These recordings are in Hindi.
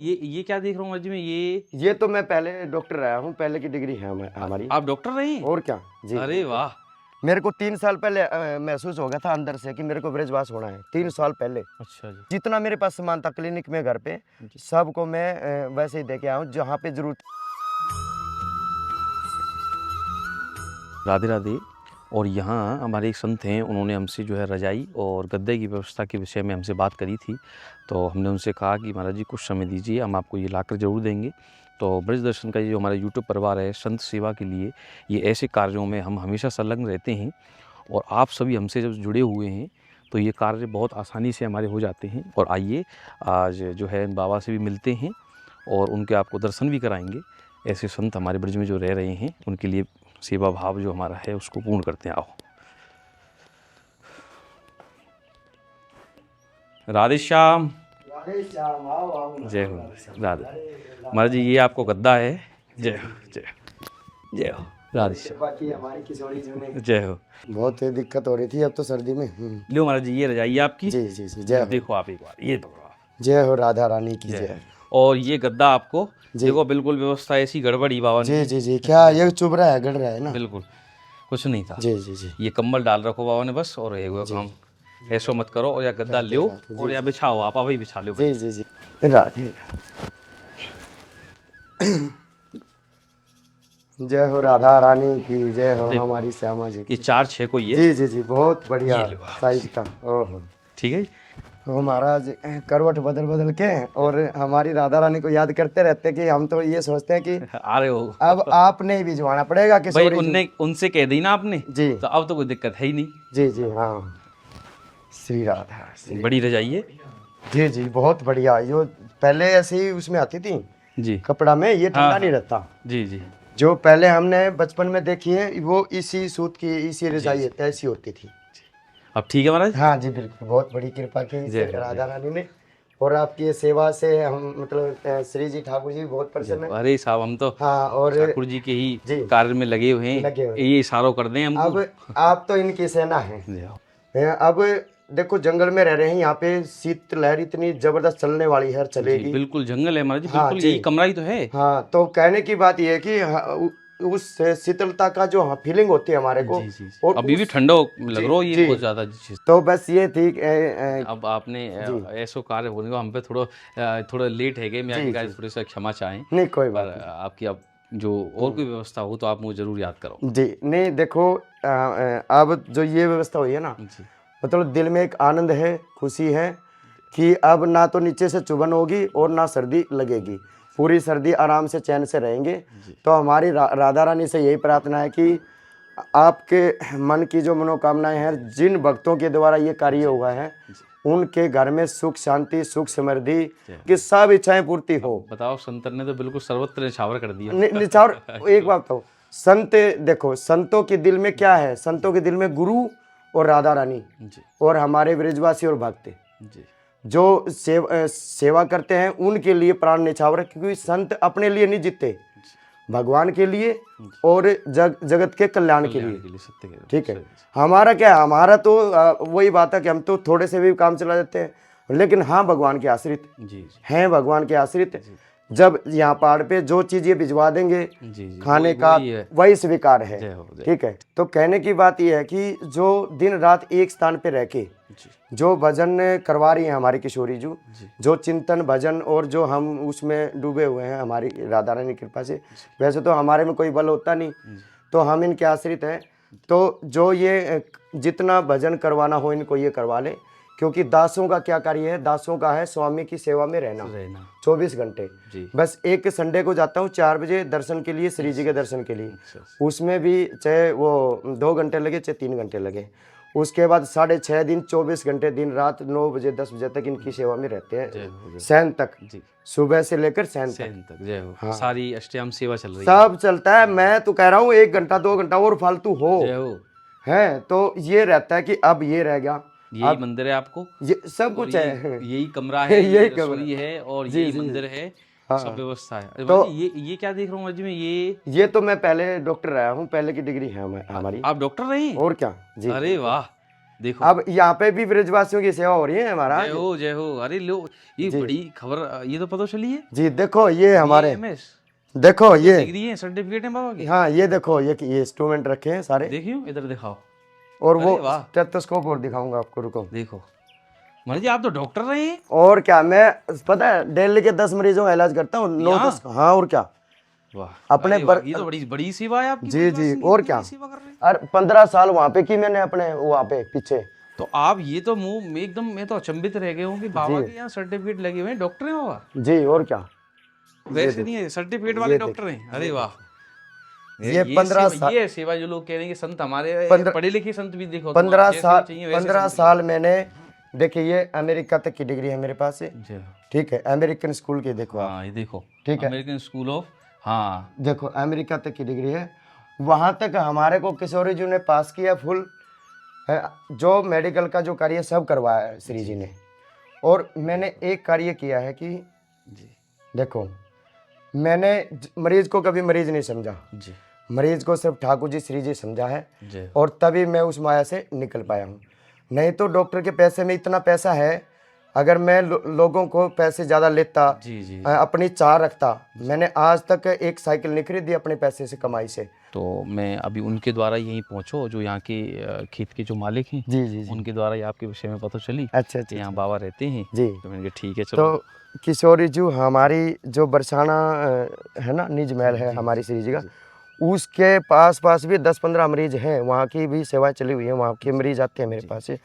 ये क्या देख रहा हूँ जी मैं ये तो मैं पहले डॉक्टर रहा हूँ, पहले की डिग्री है हमारी। आप डॉक्टर रहे हैं? और क्या जी। अरे वाह। मेरे को 3 साल पहले महसूस हो गया था अंदर से कि मेरे को ब्रजवास होना है। 3 साल पहले अच्छा जी। जितना मेरे पास सामान था क्लिनिक में, घर पे, सबको मैं वैसे ही दे के आया हूँ जहाँ पे जरूरत। राधे राधे। और यहाँ हमारे एक संत हैं, उन्होंने हमसे जो है रजाई और गद्दे की व्यवस्था के विषय में हमसे बात करी थी। तो हमने उनसे कहा कि महाराज जी कुछ समय दीजिए, हम आपको ये लाकर ज़रूर देंगे। तो ब्रज दर्शन का ये जो हमारा यूट्यूब परिवार है, संत सेवा के लिए ये ऐसे कार्यों में हम हमेशा संलग्न रहते हैं। और आप सभी हमसे जब जुड़े हुए हैं तो ये कार्य बहुत आसानी से हमारे हो जाते हैं। और आइए आज जो है बाबा से भी मिलते हैं और उनके आपको दर्शन भी कराएंगे। ऐसे संत हमारे ब्रज में जो रह रहे हैं उनके लिए सेवा भाव जो हमारा है उसको पूर्ण करते हैं। आओ। राधे श्याम। जय हो राधे। महाराज जी ये आपको गद्दा है। जय हो जय हो जय हो। राधे श्याम। बाकी हमारी किशोरी जी में जय हो। बहुत दिक्कत हो रही थी अब तो सर्दी में। लो महाराज जी ये रजाई आपकी। जी जी जी, जय हो। देखो आप एक बार ये पकड़ो आप। जय हो राधा रानी की जय। और ये गद्दा आपको जी। देखो बिल्कुल व्यवस्था ऐसी गड़बड़ी बाबा ने। जी जी जी, क्या ये चुभ रहा है, गड़ रहा है ना? बिल्कुल कुछ नहीं था। जी जी जी। ये कंबल डाल रखो बाबा ने बस, और ये काम ऐसो मत करो। और या गद्दा लो और या बिछाओ, आप अभी बिछा लो। जी जी जी। राधे। जय हो राधा रानी की जय हो, हमारी श्यामा जी की। ये 4-6 को ये। जी जी जी, बहुत बढ़िया साइज का। ओहो ठीक है। तो महाराज करवट बदल बदल के और हमारी राधा रानी को याद करते रहते कि हम तो ये सोचते हैं कि आ रहे हो अब आपने ही भिजवाना पड़ेगा कि भाई, उनसे कह दी ना आपने जी, तो अब तो कोई दिक्कत है ही नहीं। जी जी हाँ। श्री राधा। बड़ी रजाई है। जी जी बहुत बढ़िया। ये पहले ऐसे ही उसमें आती थी जी कपड़ा में, ये ठंडा नहीं रहता। जी जी। जो पहले हमने बचपन में देखी है वो इसी सूत की, इसी रजाई ऐसी होती थी। अब ठीक है महाराज। हाँ जी बिल्कुल, बहुत बड़ी कृपा की राधा रानी ने। और आपकी ये सेवा से हम मतलब श्री जी ठाकुर जी बहुत प्रसन्न है। अरे साहब हम तो हाँ, और ठाकुर जी के ही कार्य में लगे हुए हैं। ये इशारों कर दें हमको। अब आप तो इनकी सेना है। अब देखो जंगल में रह रहे हैं, यहाँ पे शीत लहर इतनी जबरदस्त चलने वाली है, चलेगी। बिल्कुल जंगल है महाराज जी। हाँ बिल्कुल यही कमरा ही तो है। हाँ, तो कहने की बात ये है कि उस शीतलता का जो फीलिंग होती है हमारे को। और अभी भी ठंडा लग रहा हो ये बहुत ज्यादा चीज। तो बस ये थी। अब आपने ऐसो कार्य होने को हम पे थोड़ा लेट है गए। मैं आपकी थोड़ी सा क्षमा चाहें। नहीं कोई बात नहीं। आपकी अब जो और कोई व्यवस्था हो तो आप मुझे जरूर याद करो। जी नहीं देखो, अब जो ये व्यवस्था हुई है ना, मतलब दिल में एक आनंद है, खुशी है कि अब ना तो नीचे से चुभन होगी और ना सर्दी लगेगी। पूरी सर्दी आराम से चैन से रहेंगे। तो हमारी राधा रानी से यही प्रार्थना है कि आपके मन की जो मनोकामनाएं हैं, जिन भक्तों के द्वारा ये कार्य हुआ है, उनके घर में सुख शांति, सुख समृद्धि की सब इच्छाएं पूर्ति हो। बताओ संतन ने तो बिल्कुल सर्वत्र निछावर कर दिया। निछावर। एक बात तो संत देखो, संतों के दिल में क्या है? संतों के दिल में गुरु और राधा रानी और हमारे ब्रजवासी और भक्त जो सेवा करते हैं उनके लिए प्राण निछावर। क्योंकि संत अपने लिए नहीं जीते, भगवान के लिए और जगत के कल्याण के लिए। ठीक है। हमारा क्या है? हमारा तो वही बात है कि हम तो थोड़े से भी काम चला देते हैं, लेकिन हाँ भगवान के आश्रित हैं, भगवान के आश्रित। जब यहाँ पहाड़ पे जो चीज ये भिजवा देंगे खाने का, वही स्वीकार है। ठीक है। तो कहने की बात यह है कि जो दिन रात एक स्थान पे रह के जो भजन करवा रही है हमारी किशोरी जी, जो चिंतन भजन और जो हम उसमें डूबे हुए हैं हमारी राधा रानी की कृपा से। वैसे तो हमारे में कोई बल होता नहीं, तो हम इनके आश्रित हैं। तो जो ये जितना भजन करवाना हो इनको ये करवा ले, क्योंकि दासों का क्या कार्य है? दासों का है स्वामी की सेवा में रहना 24 घंटे। बस एक संडे को जाता हूँ 4 बजे दर्शन के लिए, श्री जी के दर्शन के लिए। उसमें भी चाहे वो 2 घंटे लगे चाहे 3 घंटे लगे। उसके बाद 6.5 दिन 24 घंटे दिन रात 9 बजे 10 बजे तक इनकी सेवा में रहते हैं, सैन तक। सुबह से लेकर सैन तक। जय हो। हाँ। सारी अष्टयाम सेवा चल रही है, सब चलता है। मैं तो कह रहा हूँ 1 घंटा 2 घंटा और फालतू हो है तो ये रहता है कि अब ये रह गया। यही मंदिर है आपको, ये सब कुछ है, यही कमरा है, यही रसोई है और यही मंदिर है। सब व्यवस्था है। तो ये क्या देख रहा हूँ जी मैं? ये तो मैं पहले डॉक्टर रहा हूँ, पहले की डिग्री है हमारी। आप डॉक्टर रहे हैं? और क्या जी। अरे वाह। देखो अब यहाँ पे भी ब्रजवासियों की सेवा हो रही है हमारा। जय हो जय हो। अरे लो, ये बड़ी खबर, ये तो पता चली है जी। देखो ये हमारे, BAMS देखो ये डिग्री है, सर्टिफिकेट है बाबा की। हाँ ये देखो ये इंस्ट्रूमेंट रखे हैं सारे, देखियो इधर दिखाओ। और अरे वो वाह, स्टेथोस्कोप और दिखाऊंगा आपको, रुको। देखो महाराज जी आप तो डॉक्टर रहे हैं। और क्या, मैं पता है दिल्ली के 10 मरीजों का इलाज करता हूँ, 9-10। हाँ और क्या, वाह अपने अरे वाह, ये तो बड़ी बड़ी सेवा है आपकी। जी जी, और क्या। सेवा कर रहे हैं। और 15 साल वहाँ पे की मैंने अपने वहाँ पे पीछे। तो आप ये तो मुंह में एकदम, मैं तो अचंभित रह गया हूँ कि बाबा के यहाँ सर्टिफिकेट लगे हुए हैं, डॉक्टर हैं बाबा। जी और क्या, वैसे नहीं है, सर्टिफिकेट वाले डॉक्टर हैं। अरे वाह, ये 15 साल, ये सेवा जो लोग कह रहे हैं कि संत हमारे पढ़े लिखे संत भी देखो 15 जैसे साल, चाहिए वैसे 15 संत साल मैंने, देखिए ये अमेरिका तक की डिग्री है मेरे पास से, जी। ठीक है, अमेरिकन स्कूल की, देखो आप, हाँ ये देखो, ठीक है, अमेरिकन स्कूल ऑफ, हाँ देखो अमेरिका तक की डिग्री है। वहाँ तक हमारे को किशोरी जी ने पास किया फुल, जो मेडिकल का जो कार्य सब करवाया है श्री जी ने। और मैंने एक कार्य किया है कि जी, देखो मैंने मरीज को कभी मरीज नहीं समझा जी, मरीज को सिर्फ ठाकुर जी श्री जी समझा है, जी। और तभी मैं उस माया से निकल पाया हूँ। नहीं तो डॉक्टर के पैसे में इतना पैसा है, अगर मैं लोगों को पैसे ज़्यादा लेता, जी जी, अपनी चाह रखता, मैंने आज तक एक साइकिल नहीं खरीदी अपने पैसे से, कमाई से। तो मैं अभी उनके द्वारा यहीं पहुंचो, जो यहाँ के खेत के जो मालिक हैं, जी जी जी, उनके द्वारा ये आपके विषय में पता चली अच्छा कि यहाँ बाबा रहते हैं। जी। तो मैंने कहा ठीक है चलो। तो किशोरी जी हमारी जो बरसाना है ना, निज महल है हमारी श्री जी का, उसके पास भी 10-15 मरीज हैं, वहाँ की भी सेवा चली हुई है, वहाँ के मरीज आते हैं मेरे पास से।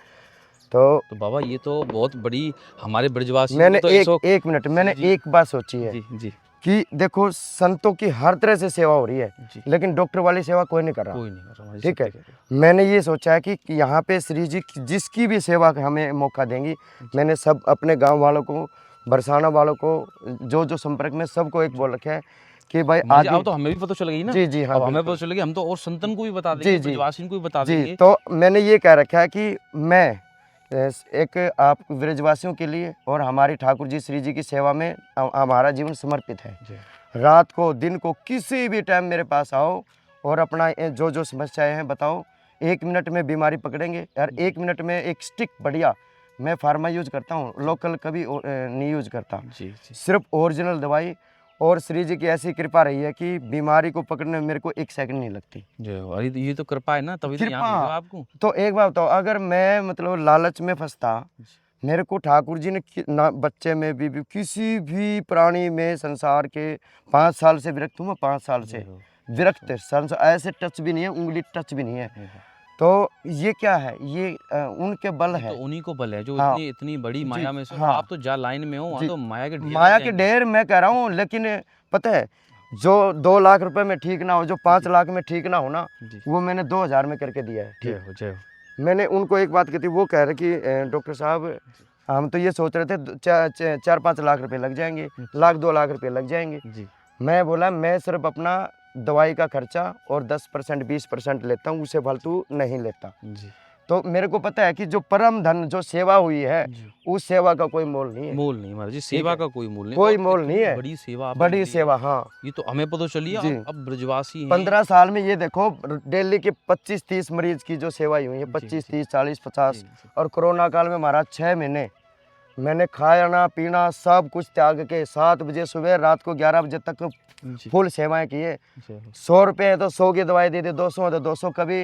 तो बाबा ये तो बहुत बड़ी हमारे ब्रजवासी, मैंने तो एक मिनट, मैंने एक बात सोची है जी जी कि देखो संतों की हर तरह से सेवा हो रही है, लेकिन डॉक्टर वाली सेवा कोई नहीं कर रहा, कोई नहीं कर रहा, ठीक है। मैंने ये सोचा है कि यहाँ पे श्री जी जिसकी भी सेवा हमें मौका देंगी, मैंने सब अपने गांव वालों को, बरसाना वालों को, जो संपर्क में, सबको एक बोल रखा है कि भाई आज अब तो हमें भी पता चल गई ना। जी जी हाँ, अब हमें पता चल गई, हम तो और संतन को भी बता देंगे, ब्रजवासियों को भी बता देंगे। तो मैंने ये कह रखा है कि मैं एक आप ब्रजवासियों के लिए और हमारी ठाकुर जी श्री जी की सेवा में हमारा जीवन समर्पित है। रात को दिन को किसी भी टाइम मेरे पास आओ और अपना जो समस्याएं हैं बताओ, 1 मिनट में बीमारी पकड़ेंगे यार, 1 मिनट में एक स्टिक बढ़िया, मैं फार्मा यूज करता हूँ, लोकल कभी नहीं यूज करता, सिर्फ ओरिजिनल दवाई। और श्री जी की ऐसी कृपा रही है कि बीमारी को पकड़ने में मेरे को 1 सेकंड नहीं लगती। अरे ये तो कृपा है ना, तभी तो यहाँ भेजा आपको। तो एक बात बताओ, अगर मैं मतलब लालच में फंसता, मेरे को ठाकुर जी ने ना बच्चे में भी किसी भी प्राणी में, संसार के 5 साल से विरक्त हूँ मैं, 5 साल से विरक्त, ऐसे टच भी नहीं है, उंगली टच भी नहीं है। तो ये क्या है, ये उनके बल है, तो उन्हीं को बल है जो हाँ, इतनी बड़ी माया में से। हाँ, आप तो जा लाइन में हो, वहाँ तो माया के ढेर मैं कह रहा हूँ। लेकिन पता है, जो 2 लाख रुपए में ठीक ना हो, जो 5 लाख में ठीक ना हो ना, वो मैंने 2000 में करके दिया है। ठीक, मैंने उनको एक बात की थी, वो कह रहे कि डॉक्टर साहब हम तो ये सोच रहे थे 4-5 लाख रुपए लग जाएंगे, 1-2 लाख रुपए लग जाएंगे। मैं बोला मैं सिर्फ अपना दवाई का खर्चा और 10% 20% लेता हूँ, उसे फालतू नहीं लेता। तो मेरे को पता है कि जो परम धन, जो सेवा हुई है, उस सेवा का कोई मोल नहीं है। मोल नहीं महाराज जी, सेवा का कोई मोल नहीं, कोई मोल नहीं है। बड़ी सेवा, बड़ी सेवा, हाँ, ये तो हमें पता चली। अब ब्रजवासी हैं। 15 साल में ये देखो दिल्ली के 25-30 मरीज की जो सेवा हुई है, 25, 30, 40, 50। और कोरोना काल में महाराज 6 महीने मैंने खाना पीना सब कुछ त्याग के 7 बजे सुबह, रात को 11 बजे तक फुल सेवाएं की है। 100 रुपए है तो 100 की दवाई दे दे, 200 है तो 200 कभी।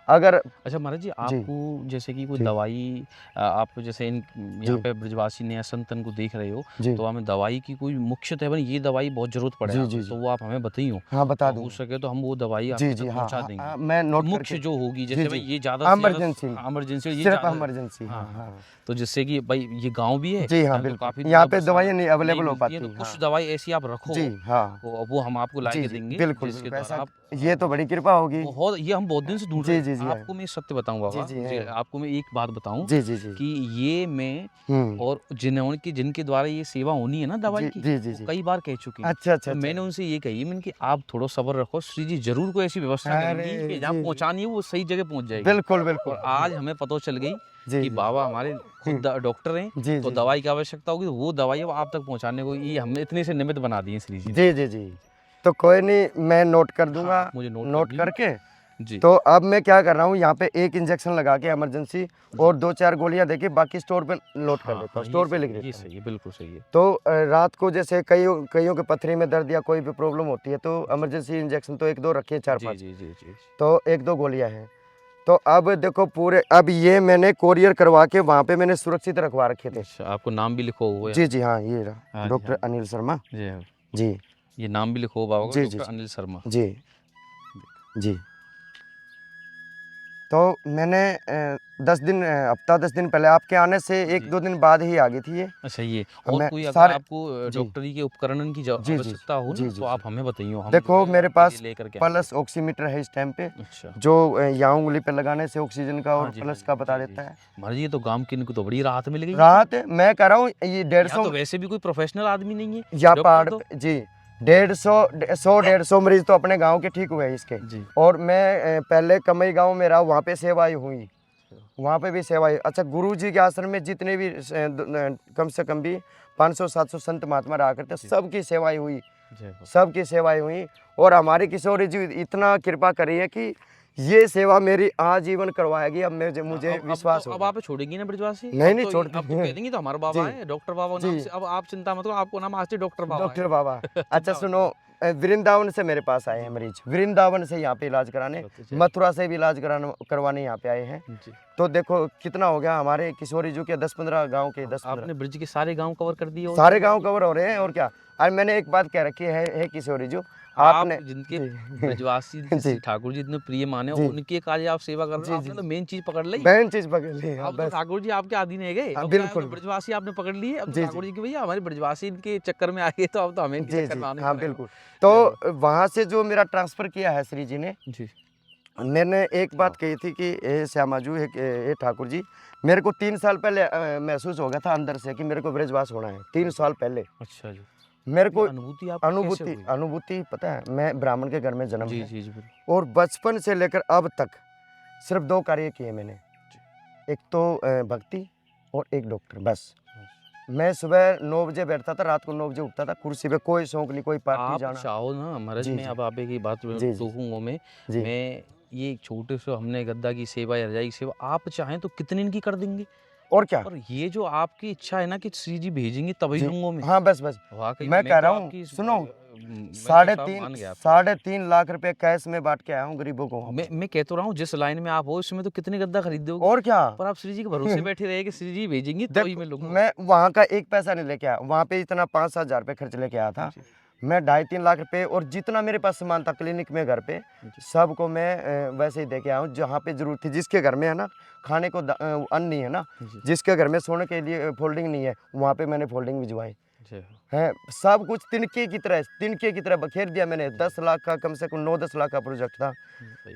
अगर अच्छा महाराज जी, आपको जैसे कि कोई दवाई, आप जैसे यहाँ पे ब्रजवासी ने संतन को देख रहे हो, तो हमें दवाई की कोई मुख्यतः ये दवाई बहुत जरूरत पड़े, तो वो आप हमें बताइए। हाँ बता दूं, हो सके तो हम वो दवाई आपको पहुंचा देंगे। मैं नोट मुख्य जो होगी, जैसे भाई ये ज्यादा इमरजेंसी, सिर्फ इमरजेंसी। तो जिससे कि भाई ये गांव भी है जी हाँ, बिल्कुल यहाँ पे दवाइयाँ नहीं अवेलेबल हो पाती, तो कुछ दवाई ऐसी आप रखो जी हाँ, वो हम आपको ला के देंगे। बिल्कुल, ये तो बड़ी कृपा होगी। ये हम बहुत दिन से ढूंढ रहे हैं। आपको मैं सत्य बताऊं बाबा, आपको मैं एक बात बताऊं कि ये मैं और जिनके द्वारा ये सेवा होनी है ना दवाई की, कई बार कह चुकी हूं। अच्छा, मैंने उनसे ये कही, मैंने कि आप थोड़ा सब्र रखो, श्री जी जरूर कोई ऐसी व्यवस्था करेंगी कि जहाँ पहुंचानी है वो सही जगह पहुंच जाएगी। बिल्कुल। और आज हमें पता चल गई कि बाबा हमारे खुद डॉक्टर हैं, तो दवाई की आवश्यकता होगी, वो दवाई आप तक पहुंचाने को ये हमने इतने से निमित्त बना दिए श्री जी। जी। तो कोई नहीं, मैं नोट कर दूंगा। मुझे नोट करके जी। तो अब मैं क्या कर रहा हूँ, यहाँ पे एक इंजेक्शन लगा के इमरजेंसी और 2-4 गोलियां देके बाकी स्टोर पे लोड कर देता हूँ, स्टोर पे लिख ये देता हूँ। सही है, बिल्कुल सही है। तो रात को जैसे कईयों के पथरी में दर्द या कोई भी प्रॉब्लम होती है तो इमरजेंसी इंजेक्शन तो 1-2 रखे हैं, 4-5, जी, जी, जी। तो 1-2 गोलियां हैं। तो अब देखो पूरे, अब ये मैंने कोरियर करवा के वहाँ पे मैंने सुरक्षित रखवा रखे थे। अच्छा, आपको नाम भी लिखो हुआ है? जी, जी, हाँ, ये रहा हाँ जी, डॉक्टर हाँ अनिल शर्मा। जी। हाँ, जी, ये नाम भी लिखो हुआ होगा, जी, जी, डॉक्टर अनिल शर्मा। जी, जी। तो मैंने 10 दिन हफ्ता 10 दिन पहले आपके आने से जी। 1-2 दिन बाद ही आ गई थी ये। अच्छा, ये अब और मैं कोई अगर सारे, आपको जी, डॉक्टरी के उपकरण की जी, जी, आवश्यकता हो जी, ना, जी, तो आप जी। हमें बताइए, हम देखो जो है मेरे आपके पास लिए लेकर के आएंगे। पल्स ऑक्सीमीटर है इस टाइम पे, अच्छा। जो यहाँ उंगली पे लगाने से ऑक्सीजन का हाँ और जी, हाँ पल्स जी, का बता जी, जी, देता है। जी। महाराज, ये तो गाँव के इनको तो बड़ी राहत मिल गई है। राहत है, मैं कह रहा हूँ ये यहाँ 150 तो वैसे भी कोई प्रोफेशनल आदमी नहीं है, या डॉक्टर पहाड़ तो। पे, जी, 150 मरीज तो अपने गांव के ठीक हुए इसके। जी। और मैं पहले कमई गांव में रहा, वहाँ पे सेवाएं हुई, वहाँ पे भी सेवाएं। अच्छा, गुरु जी के आश्रम में जितने भी कम से कम भी 500-700 संत महात्मा रहा करते, सबकी सेवाएं हुई, सबकी सेवाएं हुई। और हमारे किशोरी जी इतना कृपा करी है कि ये सेवा मेरी आजीवन करवाएगी। अब मुझे विश्वास अब होगा। आप छोड़ेंगी ना ब्रजवासी? नहीं, अब नहीं तो छोड़ते अब तो कह देंगे तो हमारा बाबा जी, है, डॉक्टर बाबा जी। नाम से। अब आप चिंता मत करो, आपको नाम आज से डॉक्टर बाबा डॉक्टर है। बाबा। अच्छा चिंता मत सुनो, वृंदावन से मेरे पास आए हैं मरीज, वृंदावन से यहाँ पे इलाज कराने, मथुरा से भी इलाज करवाने यहाँ पे आए हैं। जी। तो देखो कितना हो गया हमारे किशोरी जी के 10-15 गांव के, 10-15 आपने ब्रिज के सारे गांव कवर कर दिए। और सारे गांव कवर हो रहे हैं। और क्या, आज मैंने एक बात कह रखी है किशोरी जी, आप आपने जिनके जी, ब्रजवासी जी, श्री ठाकुर जी इतने प्रिय माने, जी, उनके कार्य आप सेवा कर रहे जी, हो। जी, आपने तो मेन चीज पकड़ ली। बहन चीज पकड़ ली। हाँ, अब तो बस, ठाकुर जी आपके आदि नहीं गए। हाँ, अब क्या है, बिल्कुल, तो ब्रजवासी आपने पकड़ लिए। अब तो जी, ठाकुर जी की भैया हमारे ब्रजवासी इनके चक्कर में आ गए, तो अब तो हमें इनके जी, चक्कर जी, में आने हाँ, पड़ेगा। बिल्कुल। तो वहां से जो मेरा ट्रांसफर किया है श्री जी ने, जी। मैंने एक बात कही थी कि ए श्यामाजू ए ठाकुर जी, मेरे को 3 साल पहले महसूस हो गया था अंदर से कि मेरे को ब्रजवास होना है। 3 साल पहले अच्छा जी। मेरे को अनुभूति आपको कैसे हुई? अनुभूति पता है, मैं ब्राह्मण के घर में जन्म जी, है जी, जी, बिल्कुल। और बचपन से लेकर अब तक सिर्फ 2 कार्य किए मैंने, एक तो भक्ति और एक डॉक्टर, बस। मैं सुबह 9 बजे बैठता था, रात को 9 बजे उठता था, कुर्सी पे कोई शौक नहीं, कोई पार्टी आप जाना। चाहो ना महाराज, जी, मैं जी, अब आप की बात जी, जी, टोकूंगा मैं। जी। मैं ये एक छोटे से हमने गद्दा की सेवा या रजाई की सेवा, आप चाहें तो कितने इनकी कर देंगे। और क्या, और ये जो आपकी इच्छा है ना कि श्री जी भेजेंगे तभी जी, दूंगा मैं। हाँ, बस, बस। वाकई मैं कह तो रहा हूँ, आपकी सुनो, मैं तो साहब मान गया आपकी। 3.5 लाख रुपए कैश में बांट के आया हूँ गरीबों को वहाँ पे। मैं कह तो रहा हूँ, जिस लाइन में आप हो इसमें तो कितने गद्दा खरीद दोगे। और क्या, पर आप श्री जी के भरोसे बैठे रहे कि श्री जी भेजेंगे तभी मैं लूंगा। मैं वहाँ का एक पैसा नहीं लेके आया, वहाँ पे इतना 5-7 हज़ार रुपये खर्च लेके आया था। मैं 2.5-3 लाख रुपए और जितना मेरे पास सामान था क्लिनिक में, घर पे, सबको मैं वैसे ही दे के आया हूँ जहाँ पे जरूरत थी। जिसके घर में है ना खाने को अन्न नहीं है ना, जिसके घर में सोने के लिए फोल्डिंग नहीं है, वहाँ पे मैंने फोल्डिंग भिजवाई है। सब कुछ तिनके की तरह बखेर दिया मैंने। 10 लाख का, कम से कम 9-10 लाख का प्रोजेक्ट था।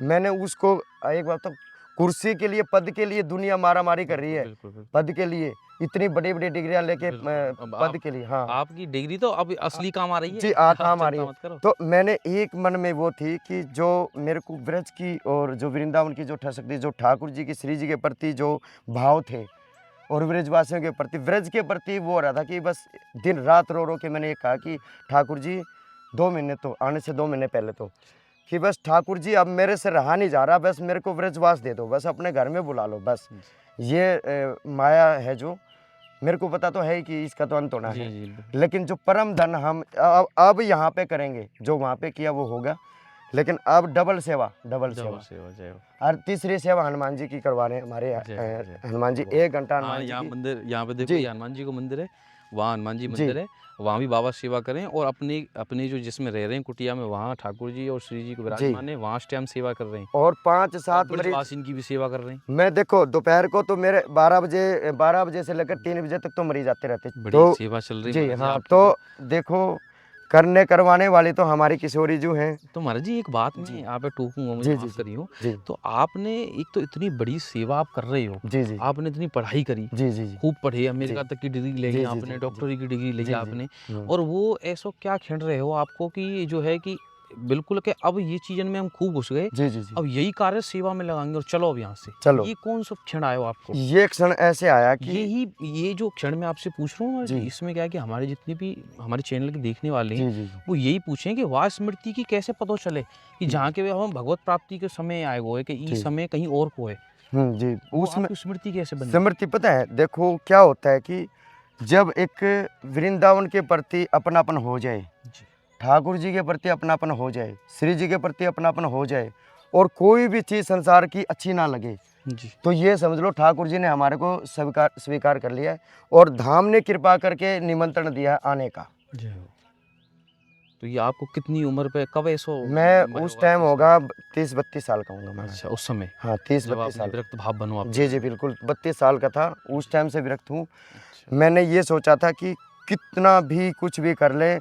मैंने उसको, एक बात तो, कुर्सी के लिए, पद के लिए दुनिया मारा मारी कर रही है। पद के लिए इतनी बड़ी बड़ी डिग्रियां लेके पद के लिए। हाँ, आपकी डिग्री तो अब असली काम आ रही है जी, काम आ रही है। तो मैंने एक मन में वो थी कि जो मेरे को ब्रज की और जो वृंदावन की जो ठसकती, जो ठाकुर जी की, श्री जी के प्रति जो भाव थे और ब्रजवासियों के प्रति, ब्रज के प्रति वो हो रहा था कि बस दिन रात रो रो के मैंने ये कहा कि ठाकुर जी 2 महीने, तो आने से 2 महीने पहले, तो कि बस ठाकुर जी अब मेरे से रहा नहीं जा रहा, बस मेरे को ब्रजवास दे दो, बस अपने घर में बुला लो, बस। ये माया है जो मेरे को पता तो है ही कि इसका तो अंत होना है, लेकिन जो परम धन हम अब यहाँ पे करेंगे, जो वहाँ पे किया वो होगा, लेकिन अब डबल सेवा। और तीसरी सेवा हनुमान जी की करवा रहे हैं हमारे हनुमान जी। 1 घंटा हनुमान जी मंदिर, यहाँ पे देखो, हनुमान जी को मंदिर है, वहाँ हनुमान जी मंदिर है, वहाँ भी बाबा सेवा करें। और अपने जो जिसमें रह रहे हैं कुटिया में, वहाँ ठाकुर जी और श्री जी को विराजमान है, वहाँ टाइम सेवा कर रहे हैं। और 5-7 मरीज इनकी भी सेवा कर रहे हैं। मैं देखो दोपहर को तो मेरे 12 बजे से लेकर 3 बजे तक तो मरीज आते रहते, तो सेवा चल रही है जी। हाँ, तो देखो करवाने वाली तो हमारी किशोरी जी हैं। तो महाराज जी, एक बात मैं आप टोकूंगा, मुझे माफ करियो, तो आपने एक तो इतनी बड़ी सेवा आप कर रहे हो, जी, आपने इतनी पढ़ाई करी, खूब पढ़े, अमेरिका तक की डिग्री लेगी आपने, डॉक्टरी की डिग्री लेगी आपने, और वो ऐसा क्या खिंड रहे हो आपको कि जो है कि बिल्कुल कि अब ये चीज़न में हम खूब घुस गए, जी जी जी। अब यही कार्य सेवा में लगाएंगे और चलो अब यहाँ से। चलो, ये कौन सा क्षण आया हो आपको? ये क्षण ऐसे आया कि ये जो क्षण मैं आपसे पूछ रहा हूँ, जी। इसमें क्या है कि हमारे जितने भी हमारे चैनल के देखने वाले जी हैं, जी जी। वो यही पूछें कि वाह स्मृति की कैसे पता चले कि जहाँ के हम भगवत प्राप्ति के समय आए हुए कि जी। इस समय कहीं और को है, जी, वो उसमें आपकी स्मृति कैसे बनी? स्मृति पता है, देखो क्या होता है कि जब एक वृंदावन के प्रति अपनापन हो जाए, जी, ठाकुर जी के प्रति अपनापन हो जाए, श्री जी के प्रति अपनापन हो जाए और कोई भी चीज़ संसार की अच्छी ना लगे, जी, तो ये समझ लो ठाकुर जी ने हमारे को स्वीकार स्वीकार कर लिया है और धाम ने कृपा करके निमंत्रण दिया है आने का। जय हो। तो ये आपको कितनी उम्र पे कब ऐसा मैं मैं उस होगा टाइम कि होगा 30-32 साल का होऊंगा मैं। अच्छा, उस समय हाँ, जब 30-32 आपने साल। विरक्त भाव बनो आपके जी जी अंदर। बिल्कुल, 32 साल का था, उस टाइम से विरक्त हूँ। अच्छा, मैंने ये सोचा था कि कितना भी कुछ भी कर ले,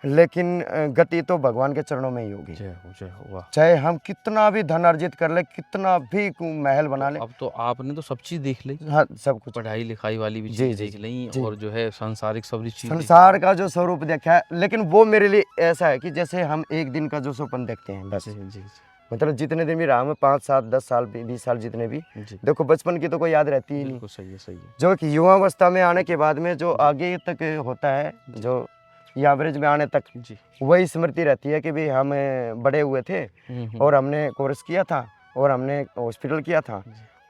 लेकिन गति तो भगवान के चरणों में ही होगी। जय हो, वाह। चाहे हम कितना भी धन अर्जित कर ले, कितना भी महल बना ले। अब तो आपने तो सब चीज़ देख ली, हाँ, सब कुछ। पढ़ाई लिखाई वाली भी जी, चीज़ जी, देख ली जी। और जो है सांसारिक सभी चीज़ संसार का जो स्वरूप देखा है, लेकिन वो मेरे लिए ऐसा है कि जैसे हम एक दिन का जो स्वप्न देखते हैं बस। जी, जी, जी, मतलब जितने दिन भी रहा मैं, 5 7 10 साल 20 साल जितने भी, जी, देखो बचपन की तो कोई याद रहती ही नहीं। बिल्कुल सही है, सही है। जो कि युवावस्था में आने के बाद में जो आगे तक होता है, जो एवरेज में आने तक, जी, वही स्मृति रहती है कि भाई हम बड़े हुए थे और हमने कोर्स किया था और हमने हॉस्पिटल किया था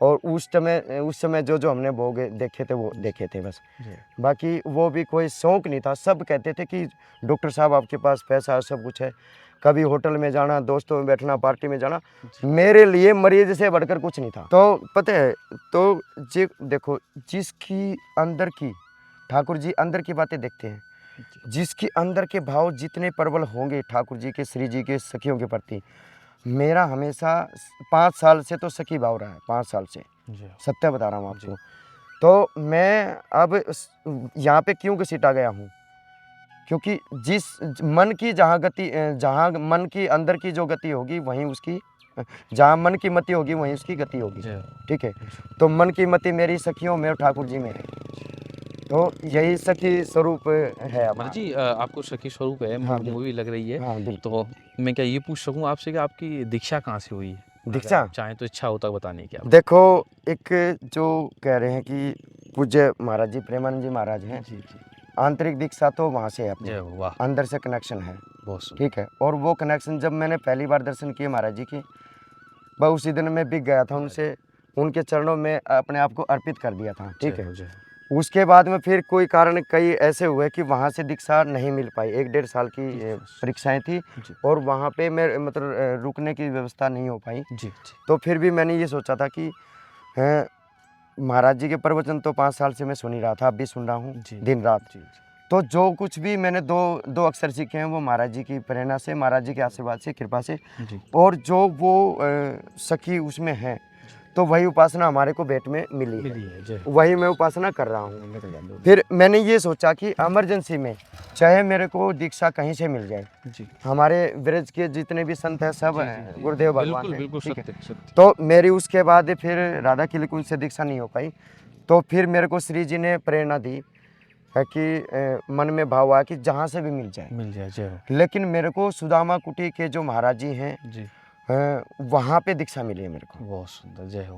और उस समय जो जो हमने भोग देखे थे वो देखे थे बस। जी, बाकी वो भी कोई शौक नहीं था। सब कहते थे कि डॉक्टर साहब आपके पास पैसा है, सब कुछ है, कभी होटल में जाना, दोस्तों में बैठना, पार्टी में जाना, मेरे लिए मरीज से बढ़कर कुछ नहीं था। तो पता है, तो जी देखो, जिसकी अंदर की, ठाकुर जी अंदर की बातें देखते हैं, जिसके अंदर के भाव जितने प्रबल होंगे ठाकुर जी के, श्री जी के, सखियों के प्रति, मेरा हमेशा 5 साल से तो सखी भाव रहा है, 5 साल से, जी, सत्य बता रहा हूँ आपको। तो मैं अब यहाँ पे क्यों घसीटा गया हूँ, क्योंकि जिस मन की जहाँ गति, जहाँ मन की अंदर की जो गति होगी वहीं उसकी, जहाँ मन की मति होगी वहीं उसकी गति होगी। जी, ठीक है, तो मन की मति मेरी सखियों में और ठाकुर जी में है, तो यही सखी स्वरूप है मतलब हमारा। जी आपको सखी स्वरूप है, हाँ, मूवी लग रही है। हाँ बिल्कुल। तो मैं क्या ये पूछ सकूँ आपसे कि आपकी दीक्षा कहाँ से हुई है? दीक्षा? अगर आप चाहें तो इच्छा होता बताने की आप। देखो, एक जो कह रहे हैं कि पूज्य महाराज जी, प्रेमानंद जी महाराज हैं, जी, जी, आंतरिक दीक्षा तो वहाँ से है जय अपने, हो, वाह, अंदर से कनेक्शन है। बहुत सुंदर। ठीक है, और वो कनेक्शन जब मैंने पहली बार दर्शन किए महाराज जी की, बस उसी दिन मैं बिक गया था उनसे, उनके चरणों में अपने आप को अर्पित कर दिया था। ठीक जय है, हो, जय हो। उसके बाद में फिर कोई कारण कई ऐसे हुए कि वहाँ से दीक्षा नहीं मिल पाई। 1-1.5 साल की परीक्षाएं थी जी, और वहाँ पे मैं मतलब रुकने की व्यवस्था नहीं हो पाई। जी, जी, तो फिर भी मैंने ये सोचा था कि महाराज जी के प्रवचन तो 5 साल से मैं सुन ही रहा था, अब भी सुन रहा हूँ जी, दिन रात। जी, जी, तो जो कुछ भी मैंने दो अक्षर सीखे हैं वो महाराज जी की प्रेरणा से, महाराज जी के आशीर्वाद से, कृपा से, जी, और जो वो सखी उसमें है, तो वही उपासना हमारे को भेंट में मिली है, मिली है, जय हो। वही मैं उपासना कर रहा हूँ। फिर मैंने ये सोचा कि इमरजेंसी में चाहे मेरे को दीक्षा कहीं से मिल जाए, जी, हमारे ब्रज के जितने भी संत हैं सब गुरुदेव भगवान बिल्कुल, हैं, बिल्कुल ठीक है। सत्य, सत्य। तो मेरी उसके बाद फिर राधा किले कुंज से दीक्षा नहीं हो पाई, तो फिर मेरे को श्री जी ने प्रेरणा दी है कि मन में भाव आया कि जहाँ से भी मिल जाए, जय हो। लेकिन मेरे को सुदामा कुटी के जो महाराज जी हैं, जी, वहाँ पे दीक्षा मिली है मेरे को। बहुत सुंदर, जय हो।